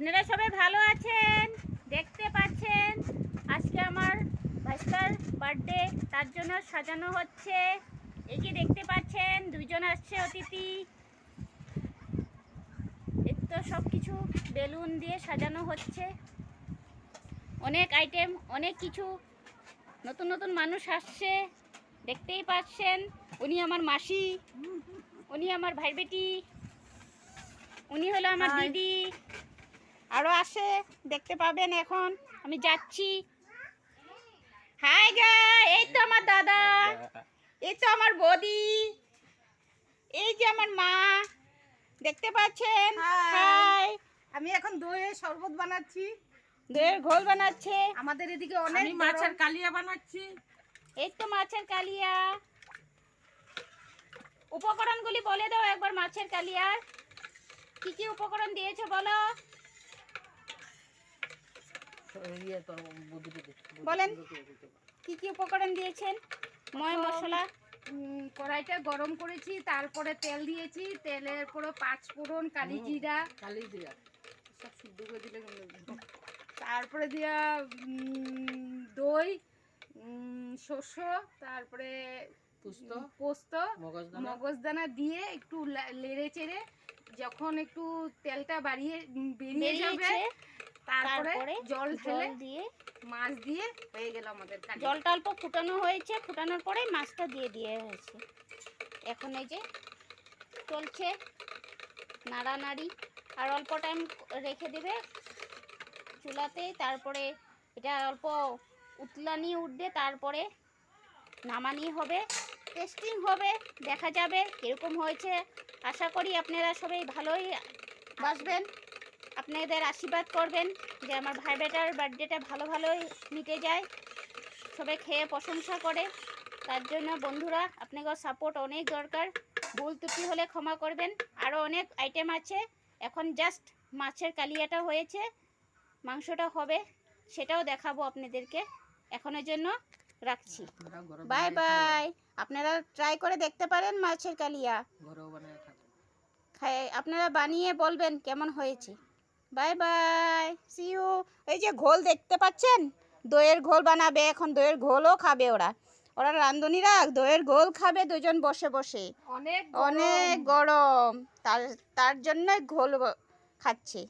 আপনারা সবাই ভালো আছেন, দেখতে পাচ্ছেন আজকে আমার ভাইস্তার বার্থডে, তার জন্য সাজানো হচ্ছে। এই যে দেখতে পাচ্ছেন দুইজন আসছে অতিথি। এই তো সব কিছু বেলুন দিয়ে সাজানো হচ্ছে, অনেক আইটেম, অনেক কিছু, নতুন নতুন মানুষ আসছে, দেখতেই পাচ্ছেন। উনি আমার মাসি, উনি আমার ভাই বেটি, উনি হলো আমার দিদি, আরও আসে, দেখতে পাবেন। এখন আমি যাচ্ছি। হাই গাই, এই তো আমার দাদা, এই তো আমার বৌদি, এই যে আমার মা, দেখতে পাচ্ছেন। হাই, আমি এখন দইয়ের শরবত বানাচ্ছি, দইয়ের ঘোল বানাচ্ছে। আমাদের এদিকে অনেক আমি মাছের কালিয়া বানাচ্ছি। এই তো মাছের কালিয়া। উপকরণগুলি বলে দাও একবার মাছের কালিয়ার কি কি উপকরণ দিয়েছো বলো। বলেন কি কি উপকরণ দিয়েছেন। ময় মশলা, কড়াইটা গরম করেছি, তারপরে তেল দিয়েছি, তেলের পরে পাঁচফোড়ন, কালি জিরা সব শুদ্ধ করে দিলে তারপরে দিয়া দই, শস্য, তারপরে পোস্ত, মগজদানা দিয়ে একটু নেড়ে চেড়ে যখন একটু তেলটা বেরিয়ে যাবে, তারপরে জল দিয়ে মাছ দিয়ে হয়ে গেল আমাদের কালিয়া। জলটা অল্প ফুটানো হয়েছে, ফুটানোর পরে মাছটা দিয়ে হয়েছে। এখন এই যে চলছে নাড়ানাড়ি, আর অল্প টাইম রেখে দেবে চুলাতে, তারপরে এটা অল্প উতলানি উঠবে, তারপরে নামানি হবে, টেস্টিং হবে, দেখা যাবে কীরকম হয়েছে। আশা করি আপনারা সবাই ভালোই বাসবেন, আপনাদের আশীর্বাদ করবেন যে আমার ভাই বেটার বার্থডেটা ভালোই মিটে যায়, সবাই খেয়ে প্রশংসা করে। তার জন্য বন্ধুরা আপনাদের সাপোর্ট অনেক দরকার, ভুল ত্রুটি হলে ক্ষমা করবেন। আরও অনেক আইটেম আছে, এখন জাস্ট মাছের কালিয়াটা হয়েছে, মাংসটা হবে, সেটাও দেখাবো আপনাদেরকে। এখনের জন্য রাখছি, বাই বাই। আপনারা ট্রাই করে দেখতে পারেন মাছের কালিয়া, আপনারা বানিয়ে বলবেন কেমন হয়েছে। Bye bye, see you. এই যে ঘোল দেখতে পাচ্ছেন, দইয়ের ঘোল বানাবে এখন, দইয়ের ঘোলও খাবে ওরা রাঁধুনিরা দইয়ের ঘোল খাবে দুজন বসে বসে। অনেক গরম, তার জন্যই ঘোল খাচ্ছে।